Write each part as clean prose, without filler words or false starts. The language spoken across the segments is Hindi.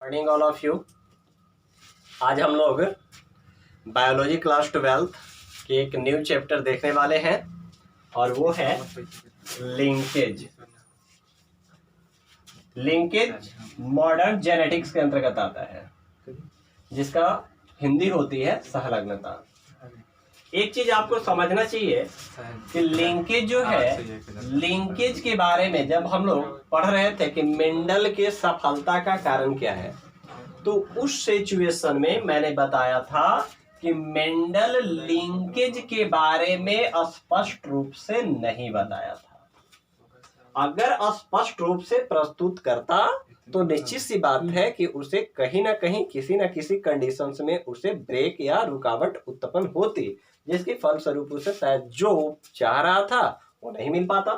Morning all of you. आज हम लोग बायोलॉजी क्लास 12 के एक न्यू चैप्टर देखने वाले हैं और वो है लिंकेज। लिंकेज मॉडर्न जेनेटिक्स के अंतर्गत आता है, जिसका हिंदी होती है सहलग्नता। एक चीज आपको समझना चाहिए कि लिंकेज जो है, लिंकेज के बारे में जब हम लोग पढ़ रहे थे कि मेंडल के सफलता का कारण क्या है, तो उस सिचुएशन में मैंने बताया था कि मेंडल लिंकेज के बारे में स्पष्ट रूप से नहीं बताया था। अगर स्पष्ट रूप से प्रस्तुत करता तो निश्चित सी बात है कि उसे कहीं ना कहीं किसी न किसी कंडीशंस में उसे ब्रेक या रुकावट उत्पन्न होती, जिसके फलस्वरूप उसे शायद जो चाह रहा था वो नहीं मिल पाता।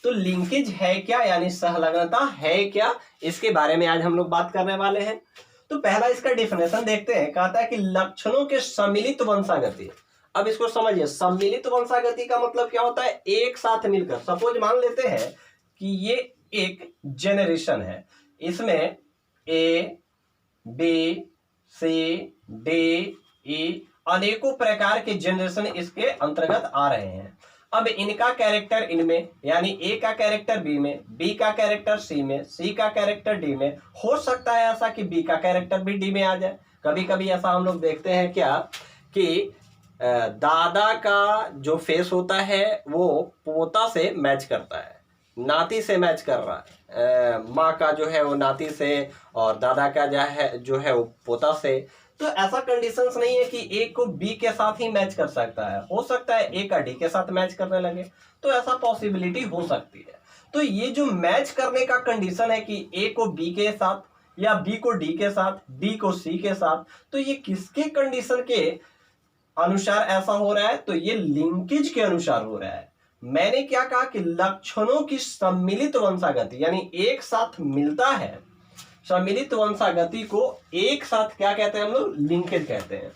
तो लिंकेज है क्या, यानी सहलग्नता है क्या, इसके बारे में आज हम लोग बात करने वाले हैं। तो पहला इसका डेफिनेशन देखते हैं। कहता है कि लक्षणों के सम्मिलित वंशागति। अब इसको समझिए, सम्मिलित वंशागति का मतलब क्या होता है? एक साथ मिलकर, सपोज मान लेते हैं कि ये एक जेनरेशन है, इसमें A B C D E अनेकों प्रकार के जनरेशन इसके अंतर्गत आ रहे हैं। अब इनका कैरेक्टर इनमें, यानी ए का कैरेक्टर बी में, बी का कैरेक्टर सी में, सी का कैरेक्टर डी में, हो सकता है ऐसा कि बी का कैरेक्टर भी डी में आ जाए। कभी कभी ऐसा हम लोग देखते हैं क्या कि दादा का जो फेस होता है वो पोता से मैच करता है, नाती से मैच कर रहा है, माँ का जो है वो नाती से और दादा का जो है वो पोता से। तो ऐसा कंडीशंस नहीं है कि ए को बी के साथ ही मैच कर सकता है, हो सकता है ए का डी के साथ मैच करने लगे, तो ऐसा पॉसिबिलिटी हो सकती है। तो ये जो मैच करने का कंडीशन है कि ए को बी के साथ या बी को डी के साथ, डी को सी के साथ, तो ये किसके कंडीशन के अनुसार ऐसा हो रहा है? तो ये लिंकेज के अनुसार हो रहा है। मैंने क्या कहा कि लक्षणों की सम्मिलित वंशागति, यानी एक साथ मिलता है। सम्मिलित वंशागति को एक साथ क्या कहते हैं हम लोग? लिंकेज कहते हैं।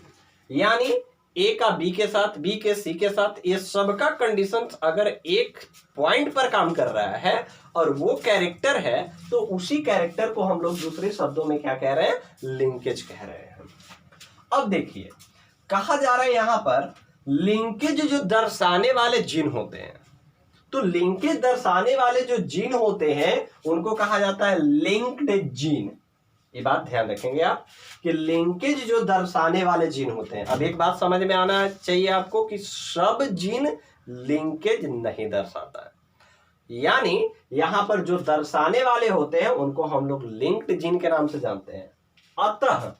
यानी ए का बी के साथ, बी के सी के साथ, ये सबका कंडीशन अगर एक पॉइंट पर काम कर रहा है और वो कैरेक्टर है, तो उसी कैरेक्टर को हम लोग दूसरे शब्दों में क्या कह रहे हैं? लिंकेज कह रहे हैं। अब देखिए, कहा जा रहा है यहां पर लिंकेज जो दर्शाने वाले जीन होते हैं, तो लिंकेज दर्शाने वाले जो जीन होते हैं उनको कहा जाता है लिंक्ड जीन। ये बात ध्यान रखेंगे आप कि लिंकेज जो दर्शाने वाले जीन होते हैं। अब एक बात समझ में आना चाहिए आपको कि सब जीन लिंकेज नहीं दर्शाता है, यानी यहां पर जो दर्शाने वाले होते हैं उनको हम लोग लिंक्ड जीन के नाम से जानते हैं। अतः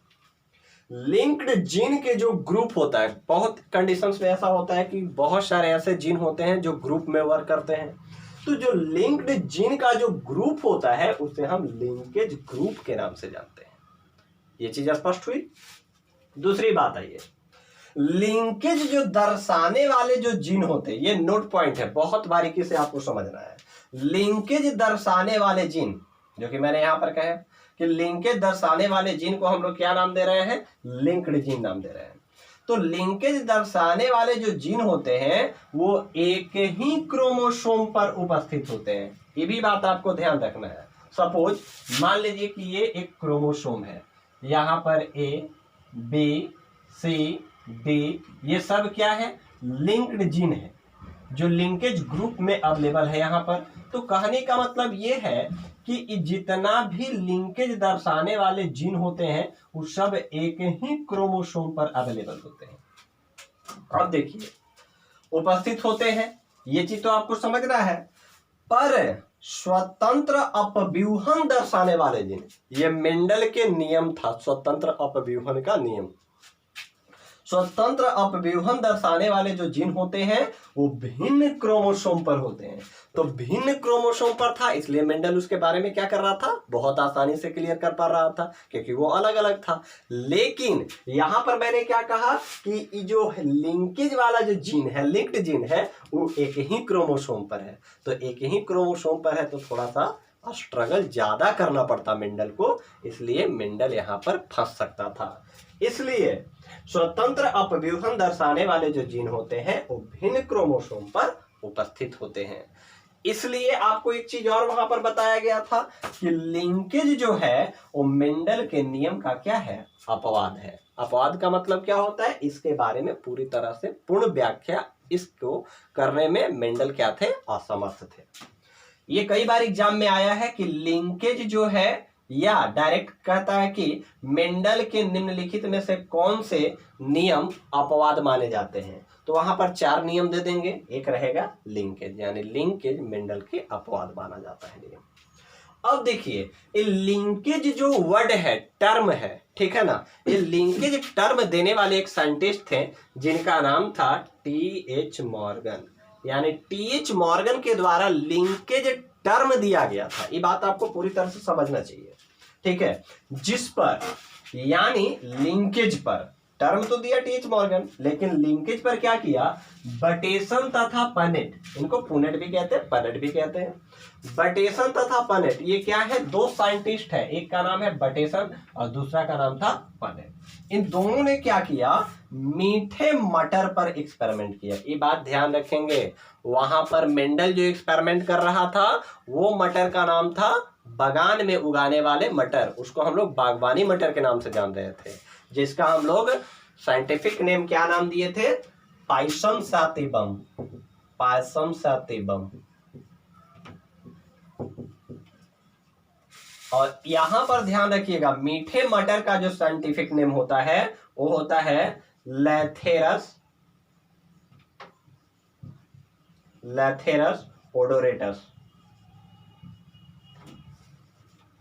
लिंक्ड जीन के जो ग्रुप होता है, बहुत कंडीशंस में ऐसा होता है कि बहुत सारे ऐसे जीन होते हैं जो ग्रुप में वर्क करते हैं, तो जो लिंक्ड जीन का जो ग्रुप होता है उसे हम लिंकेज ग्रुप के नाम से जानते हैं। ये चीज स्पष्ट हुई। दूसरी बात आइए, लिंकेज जो दर्शाने वाले जो जीन होते हैं, ये नोट पॉइंट है, बहुत बारीकी से आपको समझना है। लिंकेज दर्शाने वाले जीन, जो कि मैंने यहां पर कहा कि लिंकेज दर्शाने वाले जीन को हम लोग क्या नाम दे रहे हैं? लिंक्ड जीन नाम दे रहे हैं। तो लिंकेज दर्शाने वाले जो जीन होते हैं वो एक ही क्रोमोसोम पर उपस्थित होते हैं। ये भी बात आपको ध्यान रखना है। सपोज मान लीजिए कि ये एक क्रोमोसोम है, यहां पर ए बी सी डी, ये सब क्या है? लिंक्ड जीन है जो लिंकेज ग्रुप में अवेलेबल है यहां पर। तो कहने का मतलब ये है कि जितना भी लिंकेज दर्शाने वाले जीन होते हैं वो सब एक ही क्रोमोसोम पर अवेलेबल होते हैं। अब देखिए, उपस्थित होते हैं, ये चीज तो आपको समझना है। पर स्वतंत्र अपव्यूहन दर्शाने वाले जीन, ये मेंडल के नियम था, स्वतंत्र अपव्यूहन का नियम। स्वतंत्र अपव्यूहन दर्शाने वाले जो जीन होते हैं वो भिन्न क्रोमोसोम पर होते हैं। तो भिन्न क्रोमोसोम पर था, इसलिए मेंडल उसके बारे में क्या कर रहा था? बहुत आसानी से क्लियर कर पा रहा था, क्योंकि वो अलग अलग था। लेकिन यहां पर मैंने क्या कहा कि जो लिंकेज वाला जो जीन है, लिंक्ड जीन है, वो एक ही क्रोमोसोम पर है। तो एक ही क्रोमोसोम पर है तो थोड़ा सा स्ट्रगल ज्यादा करना पड़ता मेंडल को, इसलिए मेंडल यहां पर फंस सकता था। इसलिए स्वतंत्र अपव्यूहन दर्शाने वाले जो जीन होते हैं वो भिन्न क्रोमोसोम पर उपस्थित होते हैं। इसलिए आपको एक चीज और वहां पर बताया गया था कि लिंकेज जो है वो मेंडल के नियम का क्या है, अपवाद है। अपवाद का मतलब क्या होता है, इसके बारे में पूरी तरह से पूर्ण व्याख्या इसको करने में मेंडल क्या थे, असमर्थ थे। ये कई बार एग्जाम में आया है कि लिंकेज जो है, या डायरेक्ट कहता है कि मेंडल के निम्नलिखित में से कौन से नियम अपवाद माने जाते हैं, तो वहां पर 4 नियम दे देंगे। एक रहेगा लिंकेज, यानी लिंकेज मेंडल के अपवाद माना जाता है नियम। अब देखिए ये लिंकेज जो वर्ड है, टर्म है, ठीक है ना, ये लिंकेज टर्म देने वाले एक साइंटिस्ट थे जिनका नाम था टी.एच. मॉर्गन। यानी टी.एच. मॉर्गन के द्वारा लिंकेज टर्म दिया गया था। ये बात आपको पूरी तरह से समझना चाहिए, ठीक है। जिस पर, यानी लिंकेज पर, टर्म तो दिया टी.एच. मॉर्गन, लेकिन लिंकेज पर क्या किया, बटेसन तथा पनेट, इनको पुनेट भी कहते हैं, पनेट भी कहते हैं। बटेसन तथा पनेट ये क्या है, 2 साइंटिस्ट है, एक का नाम है बटेसन और दूसरा का नाम था पनेट। इन दोनों ने क्या किया, मीठे मटर पर एक्सपेरिमेंट किया। ये बात ध्यान रखेंगे, वहां पर मेंडल जो एक्सपेरिमेंट कर रहा था वो मटर का नाम था बागान में उगाने वाले मटर, उसको हम लोग बागवानी मटर के नाम से जान रहे थे, जिसका हम लोग साइंटिफिक नेम क्या नाम दिए थे, पाइसम सैटिवम, पाइसम सैटिवम। और यहां पर ध्यान रखिएगा, मीठे मटर का जो साइंटिफिक नेम होता है वो होता है लैथेरस, लैथेरस ओडोरेटस,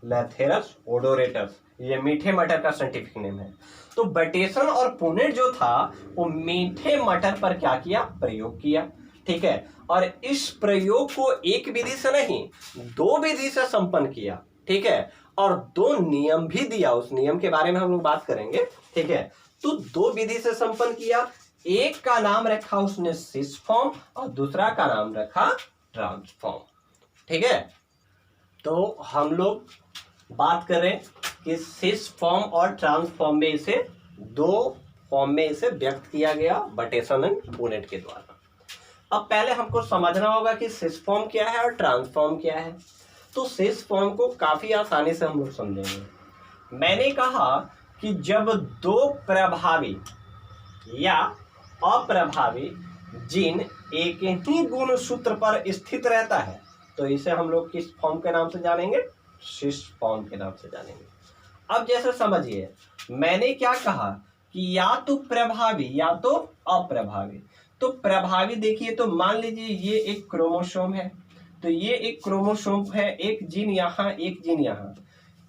लैथेरस ओडोरेटस, ये मीठे मटर का साइंटिफिक नेम है। तो बटेसन और पुनेट जो था वो मीठे मटर पर क्या किया, प्रयोग किया, ठीक है। और इस प्रयोग को एक विधि से नहीं 2 विधि से संपन्न किया, ठीक है। और 2 नियम भी दिया, उस नियम के बारे में हम लोग बात करेंगे, ठीक है। तो 2 विधि से संपन्न किया, एक का नाम रखा उसने सिस फॉर्म और दूसरा का नाम रखा ट्रांसफॉर्म, ठीक है। तो हम लोग बात करें कि सिस फॉर्म और ट्रांसफॉर्म में इसे 2 फॉर्म में इसे व्यक्त किया गया बटेसन एंड पुनेट के द्वारा। अब पहले हमको समझना होगा कि सिस फॉर्म क्या है और ट्रांसफॉर्म क्या है। तो सिस फॉर्म को काफी आसानी से हम लोग समझेंगे। मैंने कहा कि जब 2 प्रभावी या अप्रभावी जीन एक ही गुण सूत्र पर स्थित रहता है तो इसे हम लोग किस फॉर्म के नाम से जानेंगे, सिस फॉर्म के नाम से जानेंगे। अब जैसे समझिए, मैंने क्या कहा कि या तो प्रभावी या तो अप्रभावी। तो प्रभावी देखिए, तो मान लीजिए ये एक क्रोमोसोम है, तो ये एक क्रोमोसोम है, एक जीन यहाँ एक जीन यहाँ,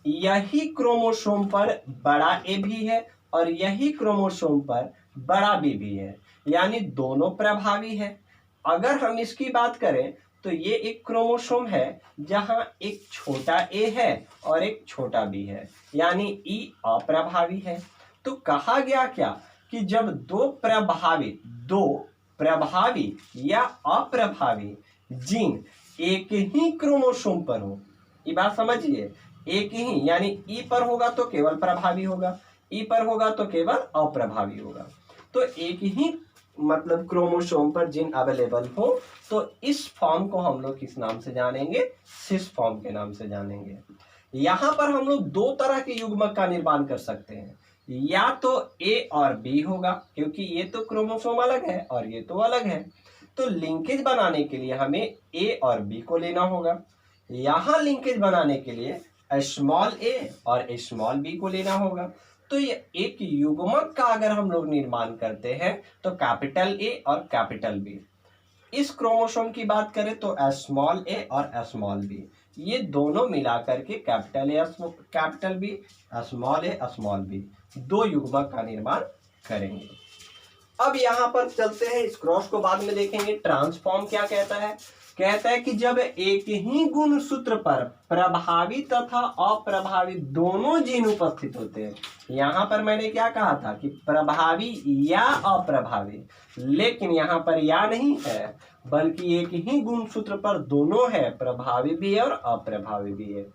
यही क्रोमोसोम पर बड़ा ए भी है और यही क्रोमोसोम पर बड़ा बी भी है, यानी दोनों प्रभावी है। अगर हम इसकी बात करें तो ये एक क्रोमोसोम है जहां एक छोटा ए है और एक छोटा बी है, यानी ई अप्रभावी है। तो कहा गया क्या कि जब 2 प्रभावी या अप्रभावी जीन एक ही क्रोमोसोम पर हो, ये बात समझिए, एक ही, यानी ई पर होगा तो केवल प्रभावी होगा, ई पर होगा तो केवल अप्रभावी होगा। तो एक ही मतलब क्रोमोसोम पर जीन अवेलेबल हो तो इस फॉर्म को हम लोग किस नाम से जानेंगे, सिस फॉर्म के नाम से जानेंगे। यहां पर हम लोग 2 तरह के युग्मक का निर्माण कर सकते हैं, या तो ए और बी होगा, क्योंकि ये तो क्रोमोसोम अलग है और ये तो अलग है। तो लिंकेज बनाने के लिए हमें ए और बी को लेना होगा। यहां लिंकेज बनाने के लिए स्मॉल ए और स्मॉल बी को लेना होगा। तो ये एक युग्मक का अगर हम लोग निर्माण करते हैं तो कैपिटल ए और कैपिटल बी। इस क्रोमोसोम की बात करें तो स्मॉल ए और स्मॉल बी, ये दोनों मिलाकर के capital A capital B, small A small B, 2 युग्मक का निर्माण करेंगे। अब यहां पर चलते हैं, इस क्रॉस को बाद में देखेंगे। ट्रांसफॉर्म क्या कहता है, कहता है कि जब एक ही गुण सूत्र पर प्रभावी तथा अप्रभावी दोनों जीन उपस्थित होते हैं। यहां पर मैंने क्या कहा था कि प्रभावी या अप्रभावी, लेकिन यहां पर या नहीं है, बल्कि एक ही गुण सूत्र पर दोनों है, प्रभावी भी है और अप्रभावी भी है।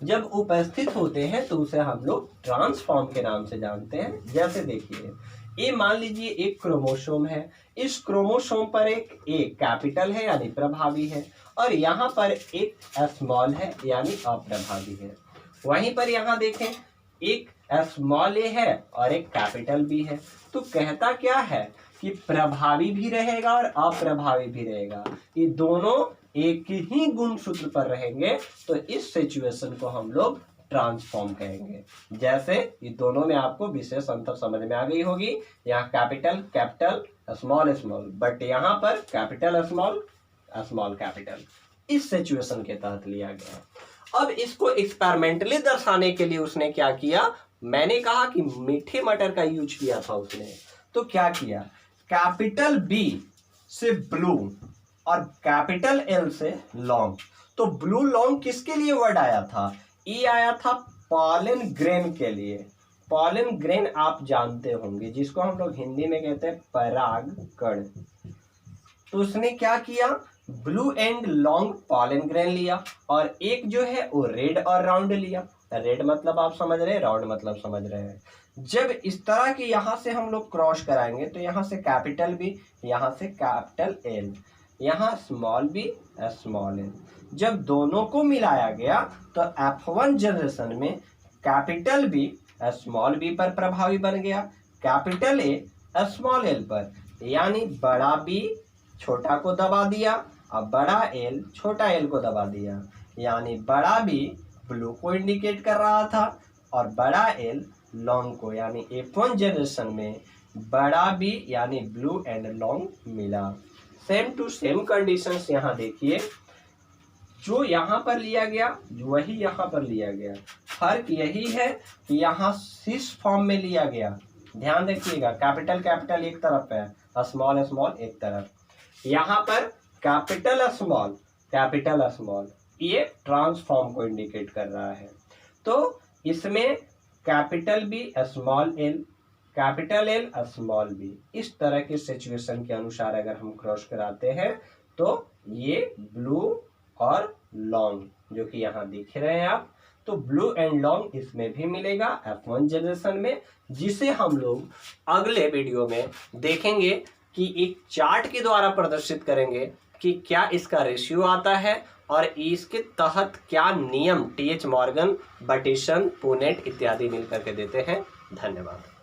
जब उपस्थित होते हैं तो उसे हम लोग ट्रांसफॉर्म के नाम से जानते हैं। जैसे देखिए, ए मान लीजिए एक क्रोमोसोम है, इस क्रोमोसोम पर एक ए कैपिटल है यानी प्रभावी है, और यहाँ पर एक स्मॉल है यानी अप्रभावी है। वहीं पर यहाँ देखें एक स्मॉल ए है और एक कैपिटल बी है, तो कहता क्या है कि प्रभावी भी रहेगा और अप्रभावी भी रहेगा, ये दोनों एक ही गुणसूत्र पर रहेंगे, तो इस सिचुएशन को हम लोग ट्रांसफॉर्म कहेंगे। जैसे ये दोनों में आपको विशेष अंतर समझ में आ गई होगी, यहाँ capital capital small small, but यहाँ पर कैपिटल स्मॉल स्मॉल कैपिटल, इस सिचुएशन के तहत लिया गया। अब इसको एक्सपेरिमेंटली दर्शाने के लिए उसने क्या किया, मैंने कहा कि मीठे मटर का यूज किया था उसने, तो क्या किया, कैपिटल बी से ब्लू और कैपिटल एल से लॉन्ग, तो ब्लू लॉन्ग किसके लिए वर्ड आया था, ये आया था पॉलन ग्रेन के लिए। पॉलन ग्रेन आप जानते होंगे, जिसको हम लोग हिंदी में कहते हैं परागकण। तो उसने क्या किया, blue and long pollen grain लिया, और एक जो है वो रेड और राउंड लिया। रेड मतलब आप समझ रहे हैं, राउंड मतलब समझ रहे हैं। जब इस तरह की यहाँ से हम लोग क्रॉस कराएंगे, तो यहाँ से कैपिटल बी, यहाँ से कैपिटल एल, यहाँ स्मॉल बी स्मॉल एल, जब दोनों को मिलाया गया तो F1 जनरेशन में कैपिटल बी स्मॉल बी पर प्रभावी बन गया, कैपिटल ए स्मॉल एल पर, यानी बड़ा बी छोटा को दबा दिया और बड़ा एल छोटा एल को दबा दिया, यानी बड़ा बी ब्लू को इंडिकेट कर रहा था और बड़ा एल लॉन्ग को, यानी F1 जनरेशन में बड़ा बी यानी ब्लू एंड लॉन्ग मिला। सेम टू सेम कंडीशंस यहाँ देखिए, जो यहाँ पर लिया गया वही यहाँ पर लिया गया, फर्क यही है कि यहाँ सिस फॉर्म में लिया गया। ध्यान रखिएगा, कैपिटल कैपिटल एक तरफ है, स्मॉल स्मॉल एक तरफ, यहाँ पर कैपिटल स्मॉल, ये ट्रांसफॉर्म को इंडिकेट कर रहा है। तो इसमें capital B small L, capital L small B, इस तरह के सिचुएशन के अनुसार अगर हम क्रॉस कराते हैं तो ये ब्लू और लॉन्ग जो कि यहाँ दिख रहे हैं आप, तो ब्लू एंड लॉन्ग इसमें भी मिलेगा F1 जनरेशन में, जिसे हम लोग अगले वीडियो में देखेंगे कि एक चार्ट के द्वारा प्रदर्शित करेंगे कि क्या इसका रेशियो आता है और इसके तहत क्या नियम TH मॉर्गन, बटिसन, पुनेट इत्यादि मिलकर के देते हैं। धन्यवाद।